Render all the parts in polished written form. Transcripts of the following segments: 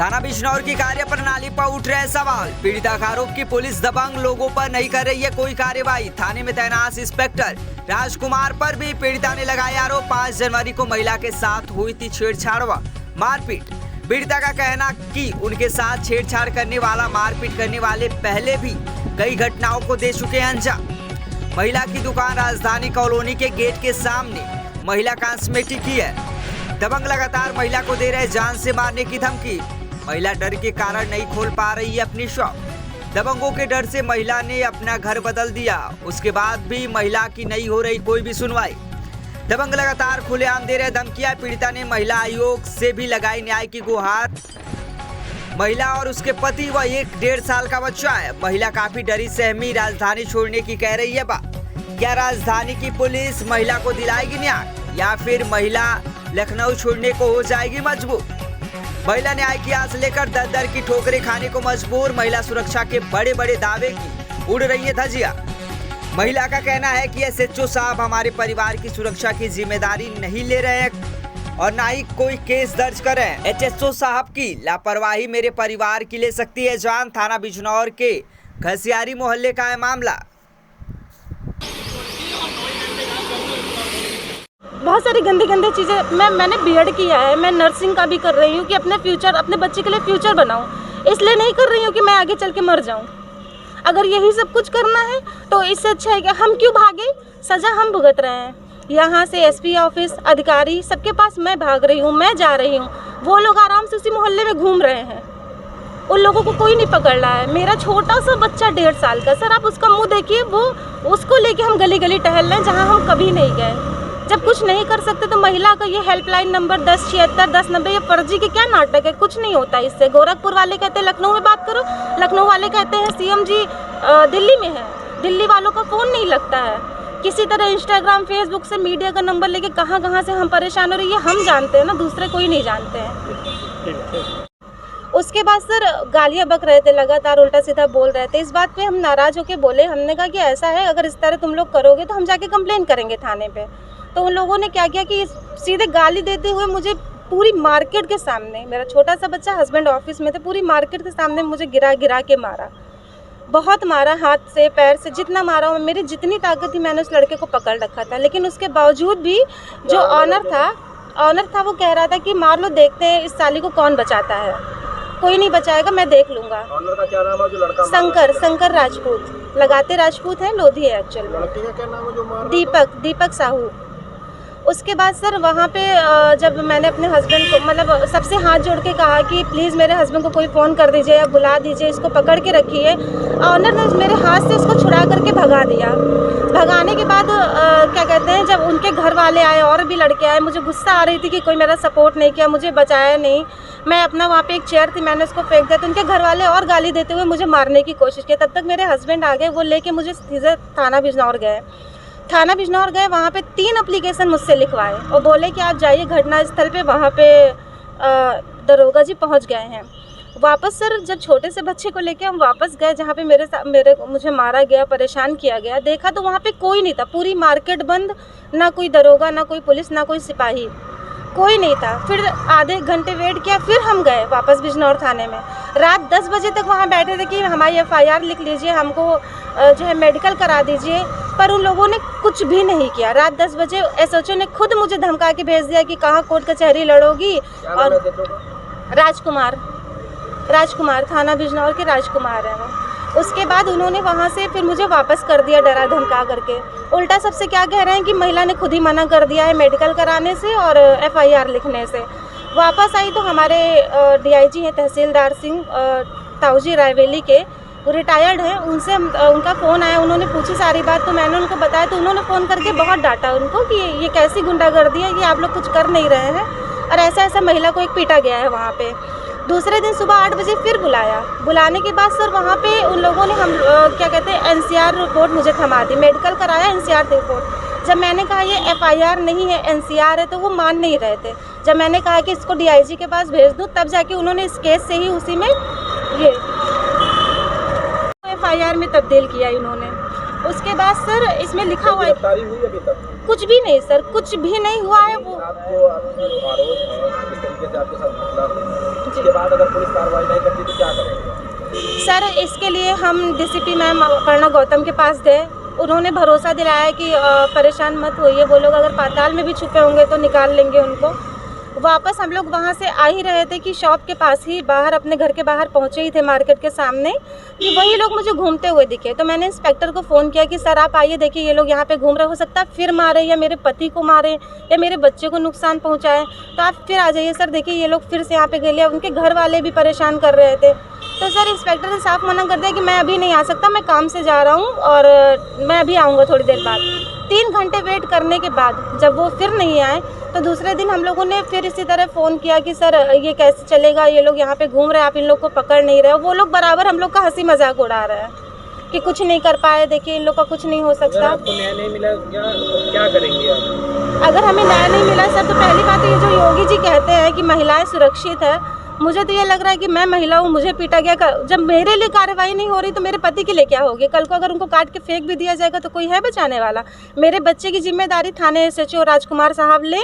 थाना बिजनौर की कार्य प्रणाली पर उठ रहे सवाल। पीड़िता का आरोप की पुलिस दबंग लोगों पर नहीं कर रही है कोई कार्यवाही। थाने में तैनात इंस्पेक्टर राजकुमार पर भी पीड़िता ने लगाया आरोप। 5 जनवरी को महिला के साथ हुई थी छेड़छाड़ व मारपीट। पीड़िता का कहना कि उनके साथ छेड़छाड़ करने वाला, मारपीट करने वाले पहले भी कई घटनाओं को दे चुके हैं अंजाम। महिला की दुकान राजधानी कॉलोनी के गेट के सामने महिला कॉस्मेटिक की है। दबंग लगातार महिला को दे रहे जान से मारने की धमकी। महिला डर के कारण नहीं खोल पा रही है अपनी शॉप। दबंगों के डर से महिला ने अपना घर बदल दिया। उसके बाद भी महिला की नहीं हो रही कोई भी सुनवाई। दबंग लगातार खुलेआम दे रहे धमकियां। पीड़िता ने महिला आयोग से भी लगाई न्याय की गुहार। महिला और उसके पति व 1-1.5 साल का बच्चा है। महिला काफी डरी सहमी राजधानी छोड़ने की कह रही है बात। क्या राजधानी की पुलिस महिला को दिलाएगी न्याय या फिर महिला लखनऊ छोड़ने को हो जाएगी मजबूर? महिला न्याय की आस लेकर दर-दर की ठोकरें खाने को मजबूर। महिला सुरक्षा के बड़े-बड़े दावे की उड़ रही है धज्जियां। महिला का कहना है कि एसएचओ साहब हमारे परिवार की सुरक्षा की जिम्मेदारी नहीं ले रहे हैं और ना ही कोई केस दर्ज कर रहे हैं। एसएचओ साहब की लापरवाही मेरे परिवार की ले सकती है जान। थाना बिजनौर के घसियारी मोहल्ले का है मामला। बहुत सारी गंदी चीज़ें मैंने बीएड किया है, मैं नर्सिंग का भी कर रही हूँ कि अपने फ्यूचर, अपने बच्चे के लिए फ्यूचर बनाऊँ। इसलिए नहीं कर रही हूँ कि मैं आगे चल के मर जाऊँ। अगर यही सब कुछ करना है तो इससे अच्छा है कि हम क्यों भागे, सज़ा हम भुगत रहे हैं। यहाँ से एसपी ऑफिस, अधिकारी, सबके पास मैं भाग रही हूँ, मैं जा रही हूँ। वो लोग आराम से उसी मोहल्ले में घूम रहे हैं। उन लोगों को कोई नहीं पकड़ रहा है। मेरा छोटा सा बच्चा 1.5 साल का, सर आप उसका मुँह देखिए, वो उसको लेके हम गली गली टहल रहे हैं जहाँ हम कभी नहीं गए। जब कुछ नहीं कर सकते तो महिला का ये हेल्पलाइन नंबर 1076-1090 ये फर्जी के क्या नाटक है? कुछ नहीं होता इससे। गोरखपुर वाले कहते हैं लखनऊ में बात करो, लखनऊ वाले कहते हैं सीएम जी दिल्ली में है, दिल्ली वालों का फ़ोन नहीं लगता है। किसी तरह इंस्टाग्राम, फेसबुक से मीडिया का नंबर लेके कहाँ से हम परेशान हो रही है हम जानते हैं ना, दूसरे कोई नहीं जानते हैं। उसके बाद सर गालियाँ बक रहे थे, लगातार उल्टा सीधा बोल रहे थे। इस बात पे हम नाराज़ होकर बोले, हमने कहा कि ऐसा है अगर इस तरह तुम लोग करोगे तो हम जाके कंप्लेन करेंगे थाने पे। तो उन लोगों ने क्या किया कि सीधे गाली देते हुए मुझे पूरी मार्केट के सामने, मेरा छोटा सा बच्चा, हस्बैंड ऑफिस में थे, पूरी मार्केट के सामने मुझे गिरा के मारा। बहुत मारा, हाथ से पैर से जितना मारा, मेरी जितनी ताकत थी मैंने उस लड़के को पकड़ रखा था। लेकिन उसके बावजूद भी जो ऑनर था वो कह रहा था कि मार लो, देखते हैं इस साली को कौन बचाता है। कोई नहीं बचाएगा, मैं देख लूँगा। ऑनर का क्या नाम है जो लड़का? शंकर राजपूत, लगाते राजपूत हैं, लोधी है एक्चुअल में। लड़के का क्या नाम है जो मार? दीपक साहू। उसके बाद सर वहाँ पे जब मैंने अपने हस्बैंड को, मतलब सबसे हाथ जोड़ के कहा कि प्लीज़ मेरे हस्बैंड को कोई फ़ोन कर दीजिए या बुला दीजिए, इसको पकड़ के रखिए। ऑनर ने मेरे हाथ से इसको छुड़ा करके भगा दिया। भगाने के बाद क्या कहते हैं, जब उनके घर वाले आए और भी लड़के आए, मुझे गुस्सा आ रही थी कि कोई मेरा सपोर्ट नहीं किया, मुझे बचाया नहीं। मैं अपना वहाँ पे एक चेयर थी, मैंने उसको फेंक दिया। तो उनके घर वाले और गाली देते हुए मुझे मारने की कोशिश की। तब तक मेरे हस्बैंड आ गए, वो लेके मुझे सीधे थाना बिजनौर गए। वहाँ पे 3 एप्लीकेशन मुझसे लिखवाए और बोले कि आप जाइए घटनास्थल पे। वहाँ पे दरोगा जी पहुँच गए हैं। वापस सर जब छोटे से बच्चे को लेके हम वापस गए जहाँ पे मुझे मारा गया, परेशान किया गया, देखा तो वहाँ पे कोई नहीं था। पूरी मार्केट बंद, ना कोई दरोगा, ना कोई पुलिस, ना कोई सिपाही, कोई नहीं था। फिर आधे घंटे वेट किया, फिर हम गए वापस बिजनौर थाने में। रात 10 बजे तक वहाँ बैठे थे कि हमारी FIR लिख लीजिए, हमको जो है मेडिकल करा दीजिए, पर उन लोगों ने कुछ भी नहीं किया। रात 10 बजे SHO ने खुद मुझे धमका के भेज दिया कि कहाँ कोर्ट कचहरी लड़ोगी। और राजकुमार थाना बिजनौर के राजकुमार है वो। उसके बाद उन्होंने वहाँ से फिर मुझे वापस कर दिया डरा धमका करके। उल्टा सबसे क्या कह रहे हैं कि महिला ने खुद ही मना कर दिया है मेडिकल कराने से और FIR लिखने से। वापस आई तो हमारे DIG हैं तहसीलदार सिंह ताऊजी रायवेली के, वो रिटायर्ड हैं, उनसे उनका फ़ोन आया। उन्होंने पूछी सारी बात तो मैंने उनको बताया। तो उन्होंने फ़ोन करके बहुत डांटा उनको कि ये कैसी गुंडागर्दी है, कि आप लोग कुछ कर नहीं रहे हैं और ऐसा महिला को एक पीटा गया है वहाँ पे। दूसरे दिन सुबह 8 बजे फिर बुलाया। बुलाने के बाद सर वहाँ पे उन लोगों ने क्या कहते हैं NCR रिपोर्ट मुझे थमा दी। मेडिकल कराया, NCR रिपोर्ट। जब मैंने कहा ये FIR नहीं है NCR है तो वो मान नहीं रहे थे। जब मैंने कहा कि इसको DIG के पास भेज दूँ, तब जाके उन्होंने इस केस से ही उसी में ये FIR में तब्दील किया इन्होंने। उसके बाद सर इसमें लिखा हुआ है गिरफ्तारी हुई अभी तक? कुछ भी नहीं सर, कुछ भी नहीं हुआ है। वो आपको आपका जो आरोप है इस तरीके से आपके साथ घटना हुई, इसके बाद अगर पुलिस कार्रवाई नहीं करती तो क्या करेंगे? सर इसके लिए हम डीसीपी मैम अपर्णा गौतम के पास गए। उन्होंने भरोसा दिलाया कि परेशान मत होइए, वो लोग अगर पाताल में भी छुपे होंगे तो निकाल लेंगे उनको। वापस हम लोग वहाँ से आ ही रहे थे कि शॉप के पास ही बाहर अपने घर के बाहर पहुँचे ही थे मार्केट के सामने कि वही लोग मुझे घूमते हुए दिखे। तो मैंने इंस्पेक्टर को फ़ोन किया कि सर आप आइए, देखिए ये लोग यहाँ पे घूम रहे, हो सकता है फिर मारे या मेरे पति को मारे या मेरे बच्चे को नुकसान पहुँचाए, तो आप फिर आ जाइए सर, देखिए ये लोग फिर से यहाँ पे गए। उनके घर वाले भी परेशान कर रहे थे। तो सर इंस्पेक्टर ने साफ मना कर दिया कि मैं अभी नहीं आ सकता, मैं काम से जा रहा हूँ और मैं अभी आऊँगा थोड़ी देर बाद। 3 घंटे वेट करने के बाद जब वो फिर नहीं आए तो दूसरे दिन हम लोगों ने फिर इसी तरह फ़ोन किया कि सर ये कैसे चलेगा, ये लोग यहाँ पे घूम रहे हैं, आप इन लोग को पकड़ नहीं रहे हो। वो लोग बराबर हम लोग का हंसी मजाक उड़ा रहे हैं कि कुछ नहीं कर पाए, देखिए इन लोग का कुछ नहीं हो सकता। आपको न्याय नहीं मिला क्या करेंगे आप? अगर हमें न्याय नहीं मिला सर तो पहली बात ये जो योगी जी कहते हैं कि महिलाएं सुरक्षित है, मुझे तो ये लग रहा है कि मैं महिला हूँ, मुझे पीटा गया। जब मेरे लिए कार्रवाई नहीं हो रही तो मेरे पति के लिए क्या होगी? कल को अगर उनको काट के फेंक भी दिया जाएगा तो कोई है बचाने वाला? मेरे बच्चे की जिम्मेदारी थाने SHO राजकुमार साहब लें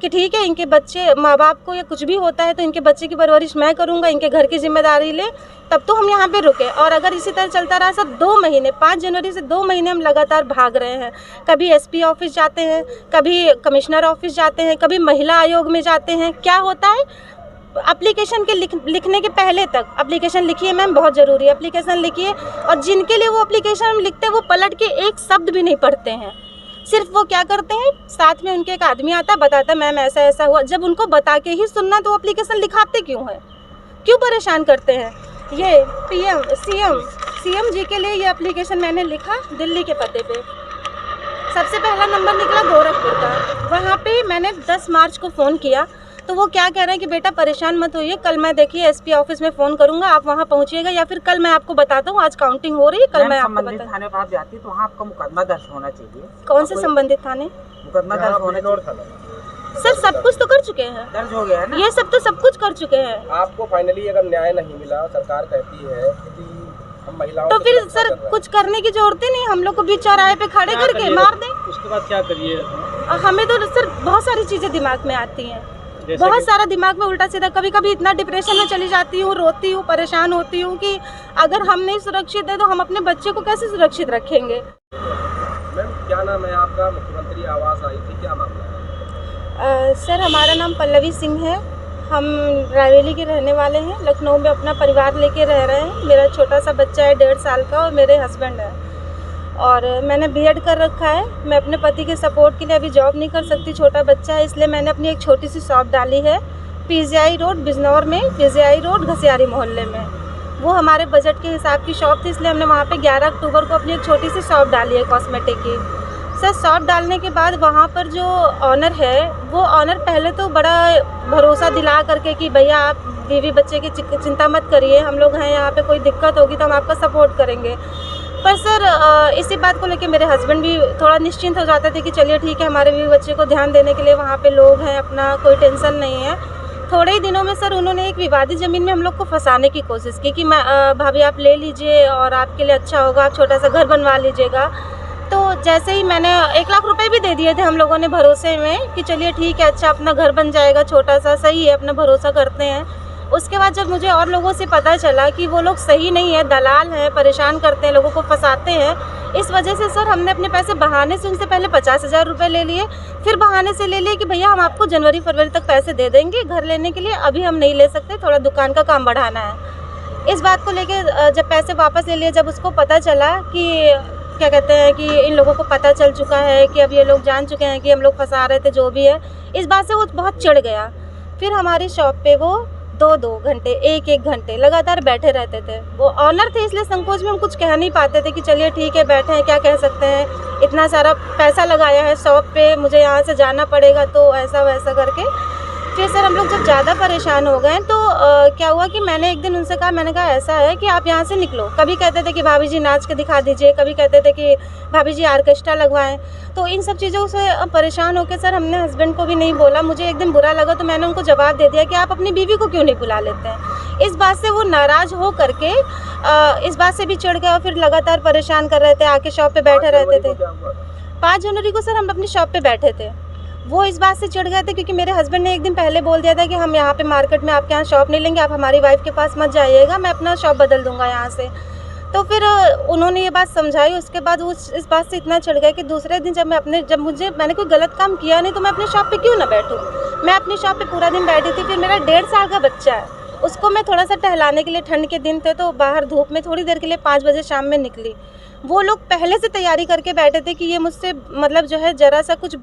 कि ठीक है इनके बच्चे माँ बाप को या कुछ भी होता है तो इनके बच्चे की परवरिश मैं करूँगा, इनके घर की जिम्मेदारी ले, तब तो हम यहाँ पे रुके। और अगर इसी तरह चलता रहा सर 2 महीने, 5 जनवरी से 2 महीने हम लगातार भाग रहे हैं। कभी SP ऑफिस जाते हैं, कभी कमिश्नर ऑफिस जाते हैं, कभी महिला आयोग में जाते हैं। क्या होता है, एप्लीकेशन के लिखने के पहले तक एप्लीकेशन लिखिए मैम, बहुत ज़रूरी है, एप्लीकेशन लिखिए। और जिनके लिए वो एप्लीकेशन हम लिखते हैं वो पलट के एक शब्द भी नहीं पढ़ते हैं। सिर्फ वो क्या करते हैं, साथ में उनके एक आदमी आता है, बताता है मैम ऐसा ऐसा हुआ। जब उनको बता के ही सुनना तो एप्लीकेशन लिखाते क्यों हैं, क्यों परेशान करते हैं? ये CM जी के लिए ये एप्लीकेशन मैंने लिखा दिल्ली के पते पे। सबसे पहला नंबर निकला गोरखपुर का। वहाँ पे मैंने 10 मार्च को फ़ोन किया तो वो क्या कह रहे हैं कि बेटा परेशान मत होइए, कल मैं देखिए SP ऑफिस में फ़ोन करूंगा, आप वहाँ पहुँचिएगा या फिर कल मैं आपको बताता हूँ, आज काउंटिंग हो रही है, कल मैं आपको बताता हूँ। थाने पास जाती तो वहाँ आपका मुकदमा दर्ज होना चाहिए। कौन से संबंधित थाने? मुकदमा दर्ज होना चाहिए सर, सब कुछ तो कर चुके हैं, दर्ज हो गया है ना? ये सब तो सब कुछ कर चुके हैं। आपको फाइनली अगर न्याय नहीं मिला, सरकार कहती है कि हम महिलाओं तो फिर सर कुछ करने की जरूरत ही नहीं, हम लोग को बीच चौराहे पे खड़े करके मार दें। उसके बाद क्या करिए? हमें तो सर बहुत सारी चीज़ें दिमाग में आती हैं, बहुत सारा दिमाग में उल्टा सीधा। कभी कभी इतना डिप्रेशन में चली जाती हूँ, रोती हूँ, परेशान होती हूँ कि अगर हम नहीं सुरक्षित है तो हम अपने बच्चे को कैसे सुरक्षित रखेंगे। मैम क्या नाम है आपका? मुख्यमंत्री आवास आई थी, क्या मामला है? सर हमारा नाम पल्लवी सिंह है, हम रायवेली के रहने वाले हैं, लखनऊ में अपना परिवार लेके रह रहे हैं। मेरा छोटा सा बच्चा है 1.5 साल का और मेरे हस्बैंड है, और मैंने B.Ed कर रखा है। मैं अपने पति के सपोर्ट के लिए अभी जॉब नहीं कर सकती, छोटा बच्चा है, इसलिए मैंने अपनी एक छोटी सी शॉप डाली है PGI रोड बिजनौर में, PGI रोड घसियारी मोहल्ले में। वो हमारे बजट के हिसाब की शॉप थी, इसलिए हमने वहाँ पे 11 अक्टूबर को अपनी एक छोटी सी शॉप डाली है कॉस्मेटिक की। सर शॉप डालने के बाद वहाँ पर जो ऑनर है वो ऑनर पहले तो बड़ा भरोसा दिला करके कि भैया आप बीवी बच्चे की चिंता मत करिए, हम लोग हैं यहाँ पे, कोई दिक्कत होगी तो हम आपका सपोर्ट करेंगे। पर सर इसी बात को लेके मेरे हस्बैंड भी थोड़ा निश्चिंत हो जाते थे कि चलिए ठीक है, हमारे बीवी बच्चे को ध्यान देने के लिए वहाँ पे लोग हैं, अपना कोई टेंशन नहीं है। थोड़े ही दिनों में सर उन्होंने एक विवादित ज़मीन में हम लोग को फंसाने की कोशिश की कि भाभी आप ले लीजिए और आपके लिए अच्छा होगा, आप छोटा सा घर बनवा लीजिएगा। तो जैसे ही मैंने 1 लाख रुपए भी दे दिए थे हम लोगों ने भरोसे में कि चलिए ठीक है, अच्छा अपना घर बन जाएगा, छोटा सा सही है, अपना भरोसा करते हैं। उसके बाद जब मुझे और लोगों से पता चला कि वो लोग सही नहीं है, दलाल हैं, परेशान करते हैं, लोगों को फंसाते हैं, इस वजह से सर हमने अपने पैसे बहाने से उनसे पहले 50,000 रुपये ले लिए, फिर बहाने से ले लिए कि भैया हम आपको जनवरी फरवरी तक पैसे दे देंगे घर लेने के लिए, अभी हम नहीं ले सकते, थोड़ा दुकान का काम बढ़ाना है। इस बात को लेके जब पैसे वापस ले लिए, जब उसको पता चला कि क्या कहते हैं कि इन लोगों को पता चल चुका है कि अब ये लोग जान चुके हैं कि हम लोग फंसा रहे थे, जो भी है, इस बात से वो बहुत चिढ़ गया। फिर हमारी शॉप पे वो 2-2 घंटे 1-1 घंटे लगातार बैठे रहते थे। वो ऑनर थे इसलिए संकोच में हम कुछ कह नहीं पाते थे कि चलिए ठीक है बैठे हैं, क्या कह सकते हैं, इतना सारा पैसा लगाया है शॉप पे, मुझे यहाँ से जाना पड़ेगा, तो ऐसा वैसा करके फिर सर हम लोग जब ज़्यादा परेशान हो गए तो क्या हुआ कि मैंने एक दिन उनसे कहा, मैंने कहा ऐसा है कि आप यहाँ से निकलो। कभी कहते थे कि भाभी जी नाच के दिखा दीजिए, कभी कहते थे कि भाभी जी ऑर्केस्ट्रा लगवाएं। तो इन सब चीज़ों से परेशान होकर सर हमने हस्बैंड को भी नहीं बोला। मुझे एक दिन बुरा लगा तो मैंने उनको जवाब दे दिया कि आप अपनी बीवी को क्यों नहीं बुला लेते हैं। इस बात से वो नाराज़ हो करके इस बात से भी चिढ़ गए और फिर लगातार परेशान कर रहे थे, आके शॉप पे बैठे रहते थे। 5 जनवरी को सर हम अपनी शॉप पे बैठे थे। वो इस बात से चिढ़ गए थे क्योंकि मेरे हस्बैंड ने एक दिन पहले बोल दिया था कि हम यहाँ पे मार्केट में आपके यहाँ शॉप नहीं लेंगे, आप हमारी वाइफ के पास मत जाइएगा, मैं अपना शॉप बदल दूंगा यहाँ से। तो फिर उन्होंने ये बात समझाई। उसके बाद वो इस बात से इतना चिढ़ गए कि दूसरे दिन जब मैंने कोई गलत काम किया नहीं तो मैं अपनी शॉप पे क्यों ना बैठूँ। मैं अपनी शॉप पे पूरा दिन बैठी थी। फिर मेरा 1.5 साल का बच्चा है, उसको मैं थोड़ा सा टहलाने के लिए, ठंड के दिन थे तो बाहर धूप में थोड़ी देर के लिए 5 बजे शाम में निकली। वो लोग पहले से तैयारी करके बैठे थे कि ये मुझसे मतलब जो है ज़रा सा कुछ